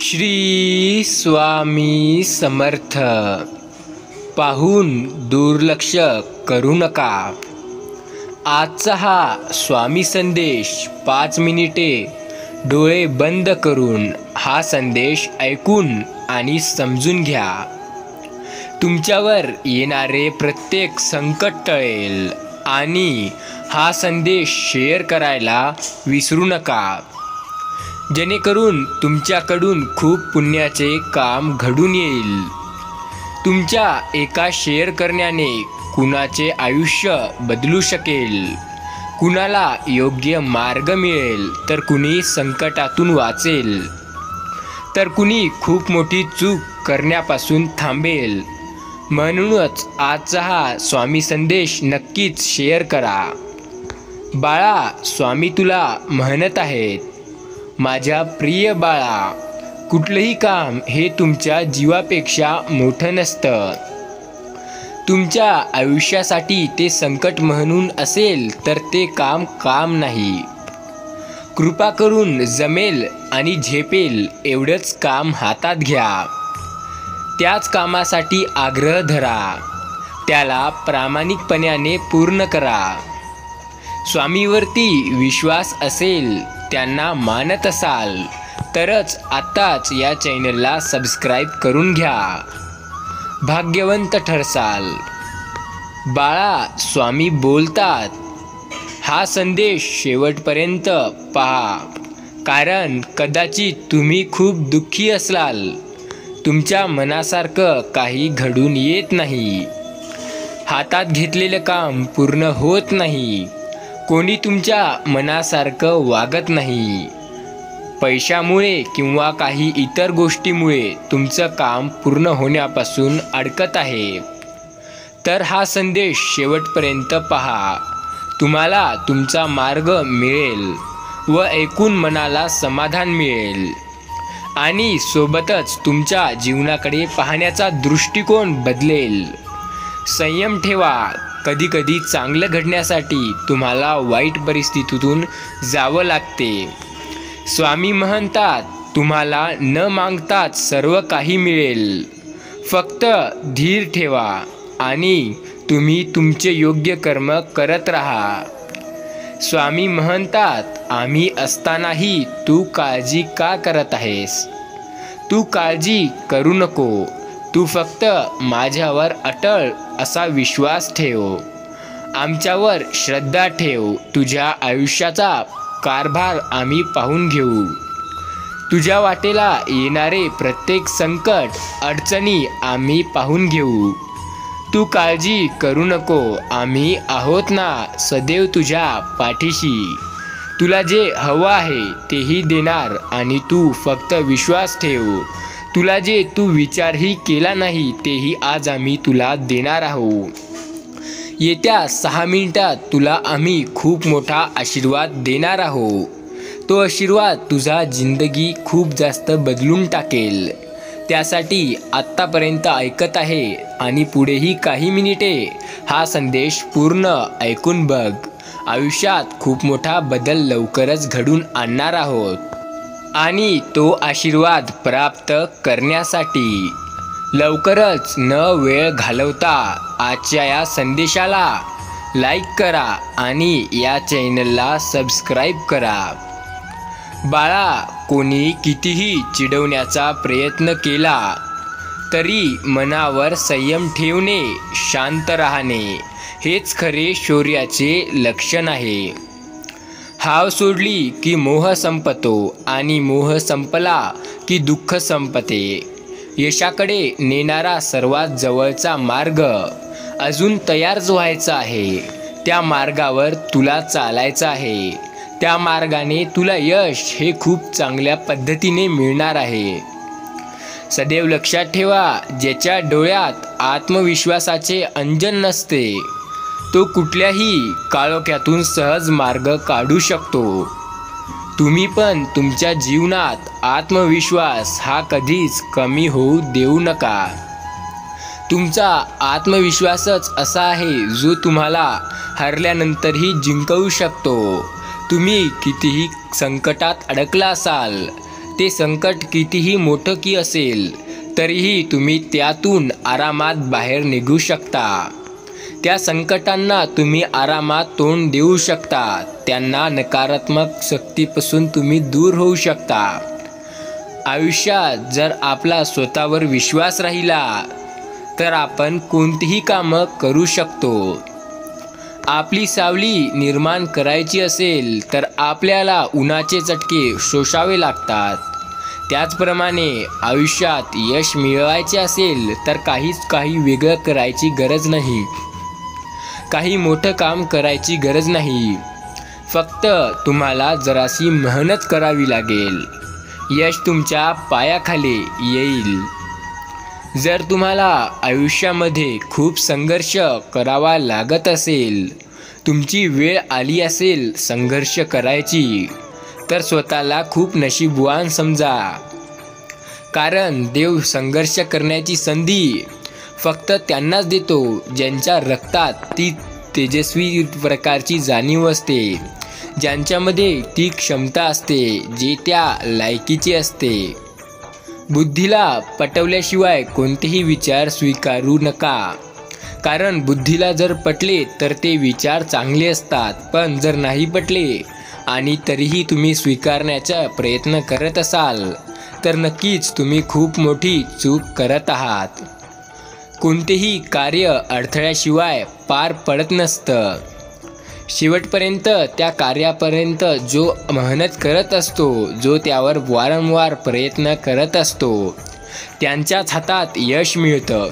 श्री स्वामी समर्थ. पाहून दुर्लक्ष करू नका. आजचा हा स्वामी संदेश 5 मिनिटे डोळे बंद करून हा संदेश ऐकून आणि समजून घ्या. तुमच्यावर येणारे प्रत्येक संकट टळेल. आणि हा संदेश शेअर करायला विसरू नका, जेणेकरून तुमच्याकडून खूप पुण्याचे काम घडून येईल. तुमच्या एका शेअर करण्याने कुणाचे आयुष्य बदलू शकेल, कुणाला योग्य मार्ग मिळेल, तर कुणी संकटातून वाचेल, तर कुणी खूप मोठी चूक करण्यापासून थांबेल. म्हणूनच आजचा हा स्वामी संदेश नक्कीच शेअर करा. बाळा, स्वामी तुला म्हणत आहेत, माझ्या प्रिय बाळा, कुठलंही काम हे तुमच्या जीवापेक्षा मोठं नसतं. तुमच्या आयुष्यासाठी ते संकट म्हणून असेल तर ते काम नाही. कृपा करून जमेल आणि झेपेल एवढंच काम हातात घ्या. त्याच कामासाठी आग्रह धरा, त्याला प्रामाणिकपणाने पूर्ण करा. स्वामीवरती विश्वास असेल, त्यांना मानत असाल तरच आत्ताच या चॅनलला सबस्क्राईब करून घ्या. भाग्यवंत ठरसाल. बाळा, स्वामी बोलतात. हा संदेश शेवटपर्यंत पहा, कारण कदाचित तुम्ही खूप दुःखी असाल. तुमच्या मनासारखं काही घडून येत नाही. हातात घेतलेलं काम पूर्ण होत नाही. कोणी तुमच्या मनासारखं वागत नाही. पैशामुळे किंवा काही इतर गोष्टीमुळे तुमचं काम पूर्ण होण्यापासून अडकत आहे. तर हा संदेश शेवटपर्यंत पहा. तुम्हाला तुमचा मार्ग मिळेल व ऐकून मनाला समाधान मिळेल. आणि सोबतच तुमच्या जीवनाकडे पाहण्याचा दृष्टिकोन बदलेल. संयम ठेवा. कधीकधी चांगलं घडण्यासाठी तुम्हाला वाईट परिस्थितीतून जावं लागते. स्वामी म्हणतात, तुम्हाला न मागताच सर्व काही मिळेल. फक्त धीर ठेवा आणि तुम्ही तुमचे योग्य कर्म करत राहा. स्वामी म्हणतात, आम्ही असतानाही तू काळजी का करत आहेस? तू काळजी करू नको. तू फक्त माझ्यावर अटळ असा विश्वास ठेव. आमच्यावर श्रद्धा ठेव. तुझ्या आयुष्याचा कारभार आम्ही पाहून घेऊ. तुझ्या वाटेला येणारे प्रत्येक संकट, अडचणी आम्ही पाहून घेऊ. तू काळजी करू नको. आम्ही आहोत ना सदैव तुझ्या पाठीशी. तुला जे हवं आहे तेही देणार आणि तू फक्त विश्वास ठेव. तुला जे तू विचारही केला नाही तेही आज आम्ही तुला देणार आहोत. येत्या 6 मिनिटात तुला आम्ही खूप मोठा आशीर्वाद देणार आहोत. तो आशीर्वाद तुझा जिंदगी खूप जास्त बदलून टाकेल. त्यासाठी आत्तापर्यंत ऐकत आहे आणि पुढेही काही मिनिटे हा संदेश पूर्ण ऐकून बघ. आयुष्यात खूप मोठा बदल लवकरच घडून आणणार आहोत. आणि तो आशीर्वाद प्राप्त करण्यासाठी लवकरच न वेळ घालवता आजच्या या संदेशाला लाईक करा आणि या चॅनलला सबस्क्राईब करा. बाळा, कोणी कितीही चिडवण्याचा प्रयत्न केला तरी मनावर संयम ठेवणे, शांत राहणे हेच खरे शौर्याचे लक्षण आहे. हाव सोडली की मोह संपतो आणि मोह संपला की दुःख संपते. यशाकडे नेणारा सर्वात जवळचा मार्ग अजून तयारच व्हायचा आहे. त्या मार्गावर तुला चालायचं आहे. त्या मार्गाने तुला यश हे खूप चांगल्या पद्धतीने मिळणार आहे. सदैव लक्षात ठेवा, ज्याच्या डोळ्यात आत्मविश्वासाचे अंजन नसते तो कुठल्याही काळोख्यातून सहज मार्ग काढू शकतो. तुम्ही पण तुमच्या जीवनात आत्मविश्वास हा कधीच कमी होऊ देऊ नका. तुमचा आत्मविश्वासच असा आहे जो तुम्हाला हरल्यानंतरही जिंकवू शकतो. तुम्ही कितीही संकटात अडकला असाल ते संकट कितीही मोठं की असेल तरीही तुम्ही त्यातून आरामात बाहेर निघू शकता. त्या संकटांना तुम्ही आरामात तोंड देऊ शकता. त्यांना नकारात्मक शक्तीपासून तुम्ही दूर होऊ शकता. आयुष्यात जर आपला स्वतःवर विश्वास राहिला तर आपण कोणतीही कामं करू शकतो. आपली सावली निर्माण करायची असेल तर आपल्याला उन्हाचे चटके सोसावे लागतात. त्याचप्रमाणे आयुष्यात यश मिळवायचे असेल तर काही वेगळं करायची गरज नाही. काही मोठं काम करायची गरज नाही. फक्त तुम्हाला जराशी मेहनत करावी लागेल. यश तुमच्या पायाखाली येईल. जर तुम्हाला आयुष्यामध्ये खूप संघर्ष करावा लागत असेल, तुमची वेळ आली असेल संघर्ष करायची, तर स्वतःला खूप नशीबवान समजा. कारण देव संघर्ष करण्याची संधी फक्त त्यांनाच देतो ज्यांच्या रक्तात ती तेजस्वी प्रकारची जाणीव असते, ज्यांच्यामध्ये ती क्षमता असते, जे त्या लायकीचे असते. बुद्धीला पटवल्याशिवाय कोणतेही विचार स्वीकारू नका. कारण बुद्धीला जर पटले तर ते विचार चांगले असतात, पण जर नाही पटले आणि तरीही तुम्ही स्वीकारण्याचा प्रयत्न करत असाल तर नक्कीच तुम्ही खूप मोठी चूक करत आहात. कोणतेही कार्य अडथळ्याशिवाय पार पडत नसतं. शेवटपर्यंत त्या कार्यापर्यंत जो मेहनत करत असतो, जो त्यावर वारंवार प्रयत्न करत असतो, त्यांच्याच हातात यश मिळतं.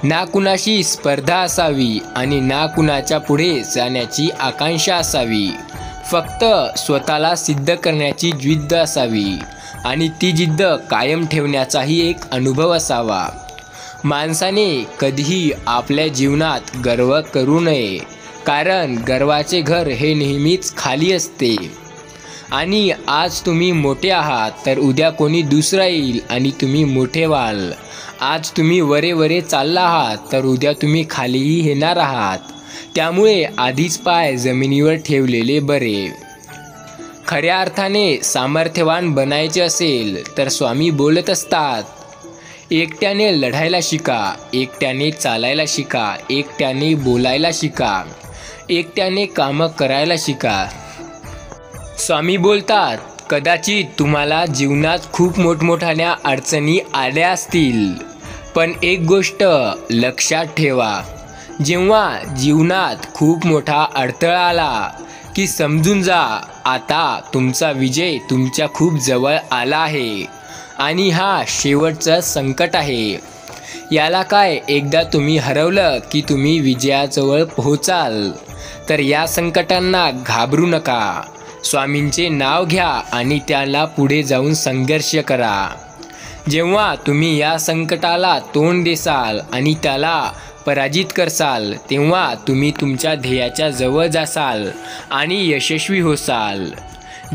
ना कुणाशी स्पर्धा असावी आणि ना कुणाच्या पुढे जाण्याची आकांक्षा असावी. फक्त स्वतःला सिद्ध करण्याची जिद्द असावी आणि ती जिद्द कायम ठेवण्याचाही एक अनुभव असावा. माणसाने कधीही आपल्या जीवनात गर्व करू नये. कारण गर्वाचे घर हे नेहमीच खाली असते. आणि आज तुम्ही मोठे आहात तर उद्या कोणी दुसरा येईल आणि तुम्ही मोठे व्हाल. आज तुम्ही वरे चालला आहात तर उद्या तुम्ही खालीही येणार आहात. त्यामुळे आधीच पाय जमिनीवर ठेवलेले बरे. खऱ्या अर्थाने सामर्थ्यवान बनायचे असेल तर स्वामी बोलत असतात, एकट्याने लढायला शिका, एकट्याने चालायला शिका, एकट्याने बोलायला शिका, एकट्याने कामं करायला शिका. स्वामी बोलतात, कदाचित तुम्हाला जीवनात खूप मोठमोठ्या अडचणी आल्या असतील, पण एक गोष्ट लक्षात ठेवा, जेव्हा जीवनात खूप मोठा अडथळा आला की समजून जा, आता तुमचा विजय तुमच्या खूप जवळ आला आहे आणि हा शेवटचं संकट आहे. याला काय, एकदा तुम्ही हरवलं की तुम्ही विजयाजवळ पोहोचाल. तर या संकटांना घाबरू नका. स्वामींचे नाव घ्या आणि त्याला पुढे जाऊन संघर्ष करा. जेव्हा तुम्ही या संकटाला तोंड देसाल आणि त्याला पराजित करसाल, तेव्हा तुम्ही तुमच्या ध्येयाच्या जवळ जासाल आणि यशस्वी होसाल.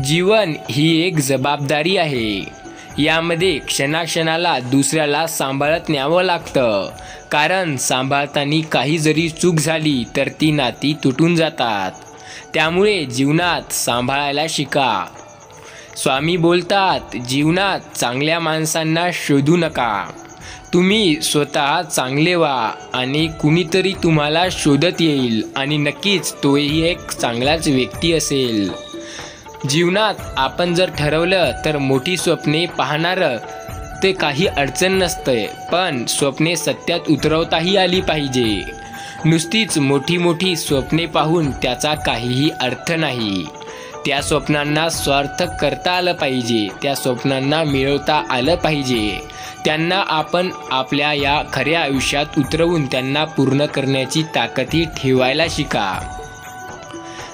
जीवन ही एक जबाबदारी आहे. यामध्ये क्षणाक्षणाला दुसऱ्याला सांभाळत न्यावं लागतं. कारण सांभाळताना काही जरी चूक झाली तर ती नाती तुटून जातात. त्यामुळे जीवनात सांभाळायला शिका. स्वामी बोलतात, जीवनात चांगल्या माणसांना शोधू नका. तुम्ही स्वतः चांगले व्हा आणि कुणीतरी तुम्हाला शोधत येईल आणि नक्कीच तोही एक चांगलाच व्यक्ती असेल. जीवनात आपण जर ठरवलं तर मोठी स्वप्ने पाहणारं ते काही अडचण नसते, पण स्वप्ने सत्यात उतरवताही आली पाहिजे. नुसतीच मोठी स्वप्ने पाहून त्याचा काहीही अर्थ नाही. त्या स्वप्नांना सार्थक करता आलं पाहिजे. त्या स्वप्नांना मिळवता आलं पाहिजे. त्यांना आपण आपल्या या खऱ्या आयुष्यात उतरवून त्यांना पूर्ण करण्याची ताकदही ठेवायला शिका.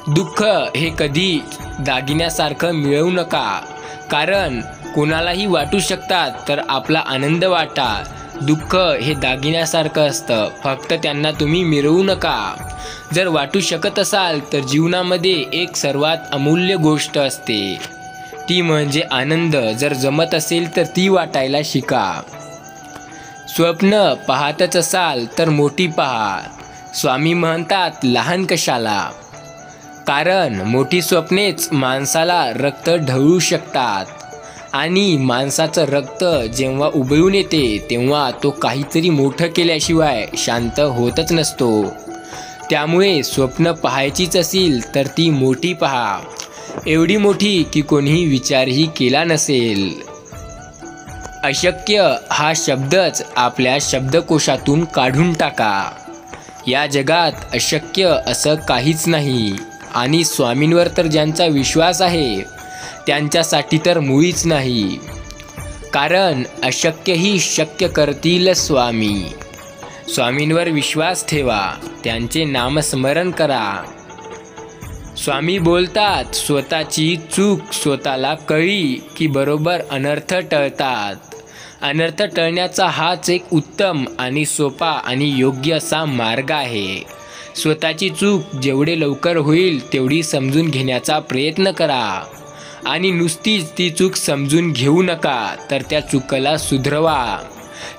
दुःख हे कधी दागिन्यासारखं मिळवू नका. कारण कोणालाही वाटू शकतात तर आपला आनंद वाटा. दुःख हे दागिन्यासारखं असतं, फक्त त्यांना तुम्ही मिरवू नका. जर वाटू शकत असाल तर जीवनामध्ये एक सर्वात अमूल्य गोष्ट असते, ती म्हणजे आनंद. जर जमत असेल तर ती वाटायला शिका. स्वप्न पाहतच असाल तर मोठी पहा. स्वामी म्हणतात, लहान कशाला. कारण मोठी स्वप्नेच माणसाला रक्त ढवळू शकतात आणि माणसाचं रक्त जेव्हा उबळून येते तेव्हा तो काहीतरी मोठं केल्याशिवाय शांत होतच नसतो. त्यामुळे स्वप्न पाहायचीच असेल तर ती मोठी पहा, एवढी मोठी की कोणीही विचारही केला नसेल. अशक्य हा शब्दच आपल्या शब्दकोशातून काढून टाका. या जगात अशक्य असं काहीच नाही आणि स्वामींवर तर ज्यांचा विश्वास आहे त्यांच्यासाठी तर मुळीच नाही. कारण अशक्यही शक्य करतील स्वामी. स्वामींवर विश्वास ठेवा, त्यांचे नामस्मरण करा. स्वामी बोलतात, स्वतःची चूक स्वतःला कळली की बरोबर अनर्थ टळतात. अनर्थ टळण्याचा हाच एक उत्तम आणि सोपा आणि योग्य असा मार्ग आहे. स्वतःची चूक जेवढे लवकर होईल तेवढी समजून घेण्याचा प्रयत्न करा आणि नुसतीच ती चूक समजून घेऊ नका, तर त्या चुकाला सुधरवा,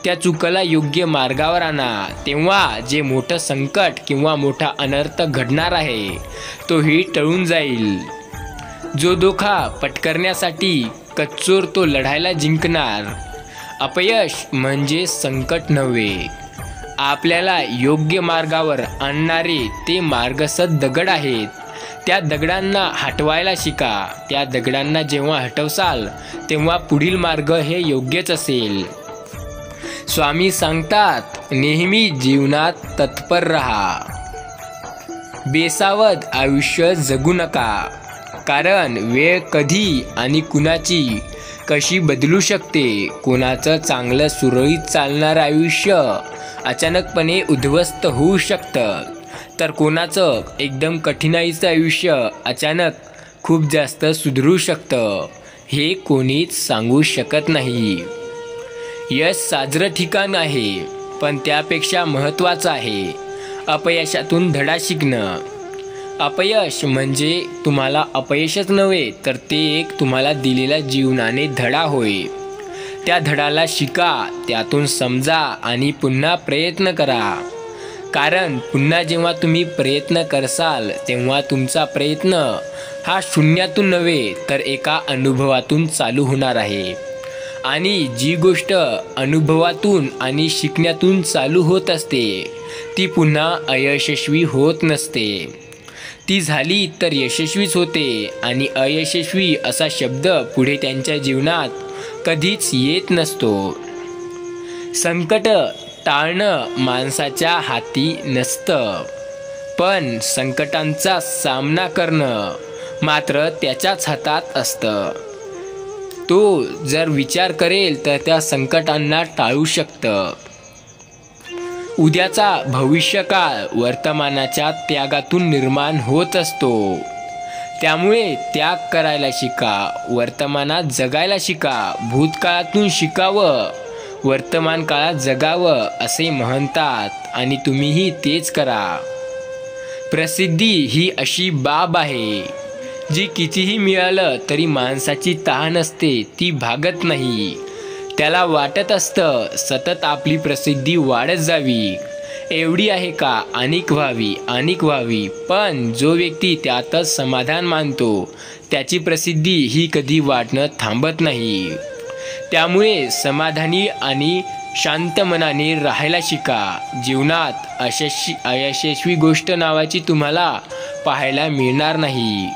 त्या चुकाला योग्य मार्गावर आणा. तेव्हा जे मोठं संकट किंवा मोठा अनर्थ घडणार आहे तोही टळून जाईल. जो धोका पत्करण्यासाठी कच्चोर तो लढायला जिंकणार. अपयश म्हणजे संकट नव्हे, आपल्याला योग्य मार्गावर आणणारे ते मार्गसत दगड आहेत. त्या दगडांना हटवायला शिका. त्या दगडांना जेव्हा हटवसाल तेव्हा पुढील मार्ग हे योग्यच असेल. स्वामी सांगतात, नेहमी जीवनात तत्पर रहा. बेसावध आयुष्य जगू नका. कारण वेळ कधी आणि कुणाची कशी बदलू शकते. कोणाचं चांगलं सुरळीत चालणारं आयुष्य अचानकपणे उद्ध्वस्त होऊ शकतं, तर कोणाचं एकदम कठीणाईचं आयुष्य अचानक खूप जास्त सुधरू शकतं. हे कोणीच सांगू शकत नाही. यश साजरं ठिकाण आहे, पण त्यापेक्षा महत्त्वाचं आहे अपयशातून धडा शिकणं. अपयश म्हणजे तुम्हाला अपयशच नव्हे, तर ते एक तुम्हाला दिलेला जीवनाने धडा होय. त्या धडाला शिका, त्यातून समजा आणि पुन्हा प्रयत्न करा. कारण पुन्हा जेव्हा तुम्ही प्रयत्न करसाल तेव्हा तुमचा प्रयत्न हा शून्यातून नव्हे तर एका अनुभवातून चालू होणार आहे. आणि जी गोष्ट अनुभवातून आणि शिकण्यातून चालू होत असते ती पुन्हा अयशस्वी होत नसते. ती झाली तर यशस्वीच होते आणि अयशस्वी असा शब्द पुढे त्यांच्या जीवनात कधीच येत नसतो. संकट टाळणं माणसाच्या हाती नसतं, पण संकटांचा सामना करणं मात्र त्याच्याच हातात असतं. तो जर विचार करेल तर त्या संकटांना टाळू शकतं. उद्याचा भविष्यकाळ वर्तमानाच्या त्यागातून निर्माण होत असतो. त्यामुळे त्याग करायला शिका, वर्तमानात जगायला शिका. भूतकाळातून शिकावं, वर्तमान काळात जगावं असे म्हणतात आणि तुम्हीही तेच करा. प्रसिद्धी ही अशी बाब आहे जी कितीही मिळालं तरी माणसाची तहान असते, ती भागत नाही. त्याला वाटत असतं सतत आपली प्रसिद्धी वाढत जावी. एवढी आहे का, अनेक व्हावी. पण जो व्यक्ती त्यातच समाधान मानतो त्याची प्रसिद्धी ही कधी वाढणं थांबत नाही. त्यामुळे समाधानी आणि शांत मनाने राहायला शिका. जीवनात अयशस्वी गोष्ट नावाची तुम्हाला पाहायला मिळणार नाही.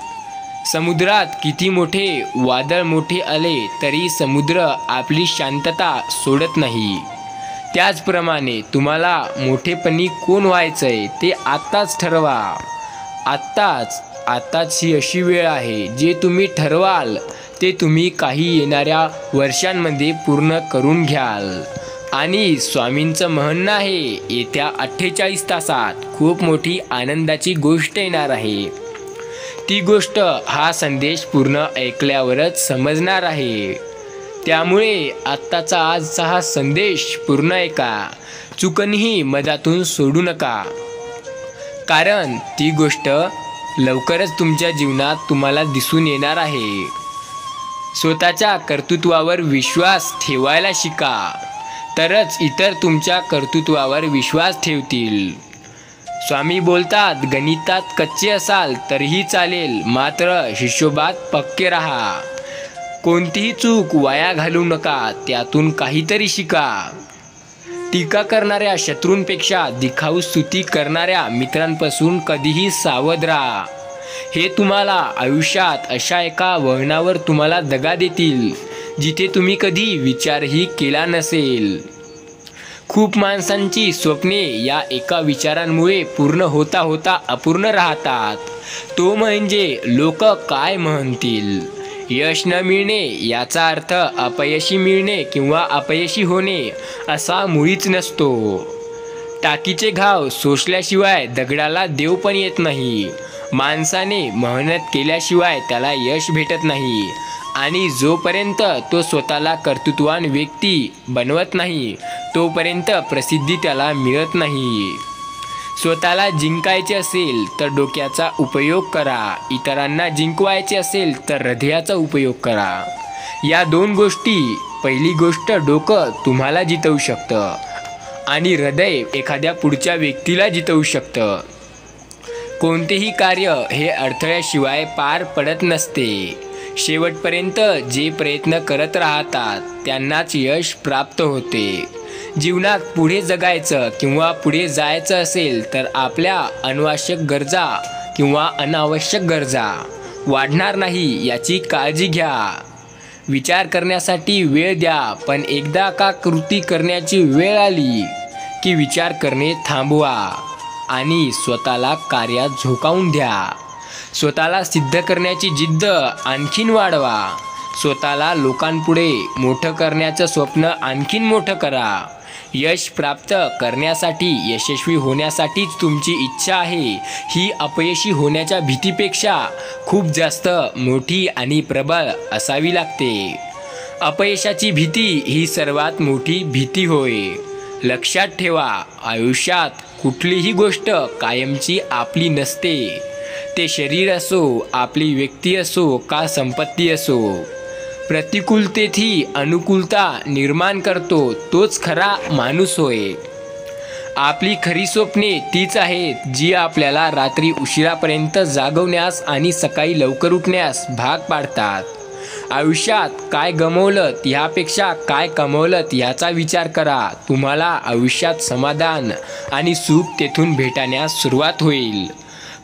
समुद्रात किती मोठे वादळ मोठे आले तरी समुद्र आपली शांतता सोडत नाही. त्याचप्रमाणे तुम्हाला मोठेपणी कोण व्हायचंय ते आत्ताच ठरवा. आत्ताच ही अशी वेळ आहे, जे तुम्ही ठरवाल ते तुम्ही काही येणाऱ्या वर्षांमध्ये पूर्ण करून घ्याल. आणि स्वामींचं म्हणणं आहे, येत्या 48 तासात खूप मोठी आनंदाची गोष्ट येणार आहे. ती गोष्ट हा संदेश पूर्ण ऐकल्यावरच समजणार आहे. त्यामुळे आजचा हा संदेश पूर्ण ऐका, चुकूनही मधातून सोडू नका. कारण ती गोष्ट लवकरच तुमच्या जीवनात तुम्हाला दिसून येणार आहे. स्वतःच्या कर्तृत्वावर विश्वास ठेवायला शिका, तरच इतर तुमच्या कर्तृत्वावर विश्वास ठेवतील. स्वामी बोलतात, गणितात कच्चे असाल तरीही चालेल, मात्र हिशोबात पक्के राहा. कोणतीही चूक वाया घालू नका, त्यातून काहीतरी शिका. टीका करणाऱ्या शत्रूंपेक्षा दिखाऊ स्तुती करणाऱ्या मित्रांपासून कधीही सावध राहा. हे तुम्हाला आयुष्यात अशा एका वळणावर तुम्हाला दगा देतील जिथे तुम्ही कधी विचारही केला नसेल. खूप माणसांची स्वप्ने या एका विचारांमुळे पूर्ण होता होता अपूर्ण राहतात. तो म्हणजे लोक काय म्हणतील. यश न मिळणे याचा अर्थ अपयशी मिळणे किंवा अपयशी होणे असा मुळीच नसतो. टाकीचे घाव सोसल्याशिवाय दगडाला देव पण येत नाही. माणसाने मेहनत केल्याशिवाय त्याला यश भेटत नाही आणि जोपर्यंत तो स्वतःला कर्तृत्ववान व्यक्ती बनवत नाही तोपर्यंत प्रसिद्धी त्याला मिळत नाही. स्वतःला जिंकायचे असेल तर डोक्याचा उपयोग करा. इतरांना जिंकवायचे असेल तर हृदयाचा उपयोग करा. या दोन गोष्टी, पहिली गोष्ट डोकं तुम्हाला जितवू शकतं आणि हृदय एखाद्या पुढच्या व्यक्तीला जितवू शकतं. कोणतेही कार्य हे अडथळ्याशिवाय पार पडत नसते. शेवटपर्यंत जे प्रयत्न करत राहतात त्यांनाच यश प्राप्त होते. जीवनात पुढे जगायचं किंवा पुढे जायचं असेल तर आपल्या अनावश्यक गरजा किंवा अनावश्यक गरजा वाढणार नाही याची काळजी घ्या. विचार करण्यासाठी वेळ द्या, पण एकदा का कृती करण्याची वेळ आली की विचार करणे थांबवा आणि स्वतःला कार्यात झोकावून द्या. स्वतःला सिद्ध करण्याची जिद्द आणखीन वाढवा. स्वतःला लोकांपुढे मोठं करण्याचं स्वप्न आणखीन मोठं करा. यश प्राप्त करण्यासाठी, यशस्वी होण्यासाठीच तुमची इच्छा आहे ही अपयशी होण्याच्या भीतीपेक्षा खूप जास्त मोठी आणि प्रबळ असावी लागते. अपयशाची भीती ही सर्वात मोठी भीती होय. लक्षात ठेवा, आयुष्यात कुठलीही गोष्ट कायमची आपली नसते. ते शरीर असो, आपली व्यक्ती असो का संपत्ती असो. प्रतिकूलतेतही अनुकूलता निर्माण करतो तोच खरा माणूस होय. आपली खरी स्वप्ने तीच आहेत जी आपल्याला रात्री उशिरापर्यंत जागवण्यास आणि सकाळी लवकर उठण्यास भाग पाडतात. आयुष्यात काय गमावलं ह्यापेक्षा काय कमावलं ह्याचा विचार करा. तुम्हाला आयुष्यात समाधान आणि सुख तेथून भेटण्यास सुरुवात होईल.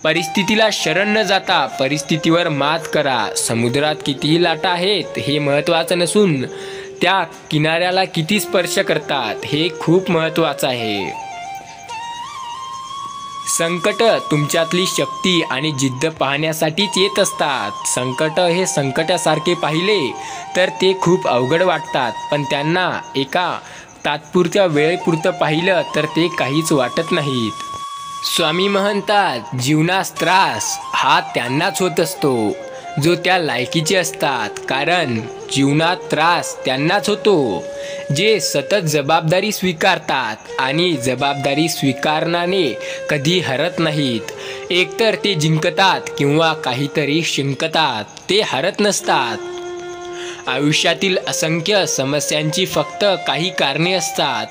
परिस्थितीला शरण न जाता परिस्थितीवर मात करा. समुद्रात कितीही लाटा आहेत हे महत्त्वाचं नसून त्या किनाऱ्याला किती स्पर्श करतात हे खूप महत्त्वाचं आहे. संकट तुमच्यातली शक्ती आणि जिद्द पाहण्यासाठीच येत असतात. संकट हे संकटासारखे पाहिले तर ते खूप अवघड वाटतात, पण त्यांना एका तात्पुरत्या वेळेपुरतं पाहिलं तर ते काहीच वाटत नाहीत. स्वामी म्हणतात, जीवनास त्रास हा त्यांनाच होत असतो जो त्या लायकीचे असतात. कारण जीवनात त्रास त्यांनाच होतो जे सतत जबाबदारी स्वीकारतात आणि जबाबदारी स्वीकारण्याने कधी हरत नाहीत. एकतर ते जिंकतात किंवा काहीतरी शिंकतात, ते हरत नसतात. आयुष्यातील असंख्य समस्यांची फक्त काही कारणे असतात.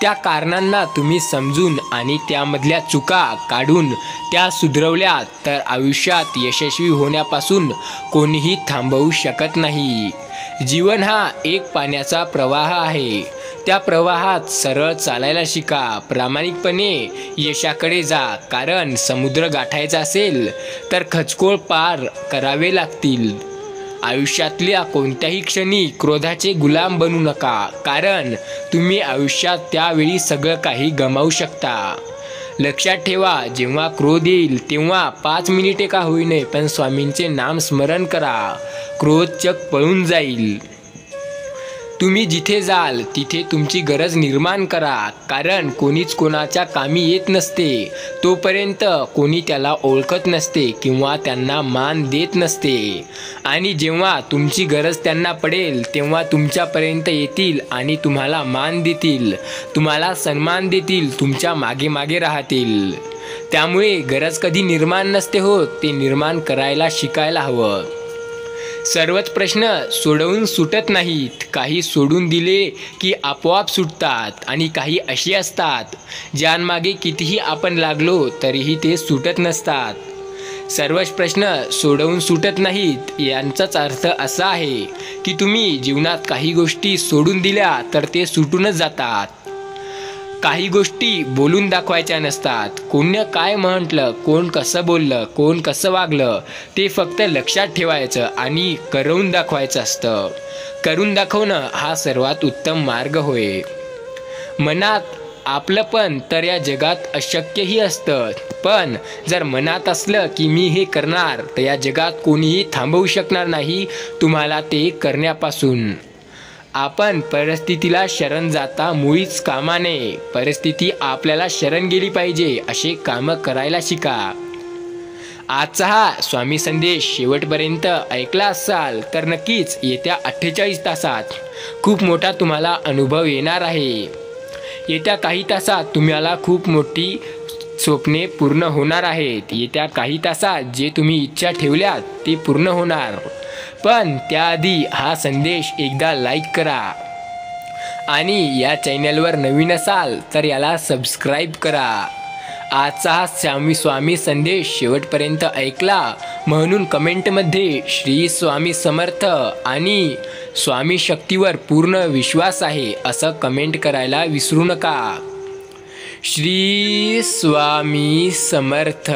त्या कारणांना तुम्ही समजून आणि त्यामधल्या चुका काढून त्या सुधरवल्या तर आयुष्यात यशस्वी होण्यापासून कोणीही थांबवू शकत नाही. जीवन हा एक पाण्याचा प्रवाह आहे. त्या प्रवाहात सरळ चालायला शिका. प्रामाणिकपणे यशाकडे जा. कारण समुद्र गाठायचा असेल तर खचकोळ पार करावे लागतील. आयुष्यातल्या कोणत्याही क्षणी क्रोधाचे गुलाम बनू नका. कारण तुम्ही आयुष्यात त्यावेळी सगळं काही गमावू शकता. लक्षात ठेवा, जेव्हा क्रोध येईल तेव्हा 5 मिनिटे का होईने पण स्वामींचे नाम स्मरण करा. क्रोध चक पळून जाईल. तुम्ही जिथे जाल तिथे तुमची गरज निर्माण करा. कारण कोणीच कोणाच्या कामी येत नसते तोपर्यंत कोणी त्याला ओळखत नसते किंवा त्यांना मान देत नसते. आणि जेव्हा तुमची गरज त्यांना पडेल तेव्हा तुमच्यापर्यंत येतील आणि तुम्हाला मान देतील, तुम्हाला सन्मान देतील, तुमच्या मागे मागे राहतील. त्यामुळे गरज कधी निर्माण नसते होत, ते निर्माण करायला शिकायला हवं. सर्वच प्रश्न सोडवून सुटत नाहीत. काही सोडून दिले की आपोआप सुटतात आणि काही अशी असतात ज्यांमागे कितीही आपण लागलो तरीही ते सुटत नसतात. सर्वच प्रश्न सोडवून सुटत नाहीत यांचाच अर्थ असा आहे की तुम्ही जीवनात काही गोष्टी सोडून दिल्या तर ते सुटूनच जातात. काही गोष्टी बोलून दाखवायच्या नसतात. कोण काय म्हटलं, कोण कसं बोललं, कोण कसं वागलं ते फक्त लक्षात ठेवायचं आणि करून दाखवायचं असतं. करून दाखवणं हा सर्वात उत्तम मार्ग होय. मनात आपलं पण तर या जगात अशक्यही असतं, पण जर मनात असलं की मी हे करणार तर या जगात कोणीही थांबवू शकणार नाही तुम्हाला ते करण्यापासून. आपण परिस्थितीला शरण जाता मुळीच कामा नये. परिस्थिती आपल्याला शरण गेली पाहिजे असे कामं करायला शिका. आजचा हा स्वामी संदेश शेवटपर्यंत ऐकला असाल तर नक्कीच येत्या 48 तासात खूप मोठा तुम्हाला अनुभव येणार आहे. येत्या काही तासात तुम्हाला खूप मोठी स्वप्ने पूर्ण होणार आहेत. येत्या काही तासात जे तुम्ही इच्छा ठेवल्यात ते पूर्ण होणार. पण त्याआधी हा संदेश एकदा लाईक करा आणि या चॅनलवर नवीन असाल तर याला सबस्क्राईब करा. आजचा हा स्वामी संदेश शेवटपर्यंत ऐकला म्हणून कमेंटमध्ये श्री स्वामी समर्थ आणि स्वामी शक्तीवर पूर्ण विश्वास आहे असं कमेंट करायला विसरू नका. श्री स्वामी समर्थ.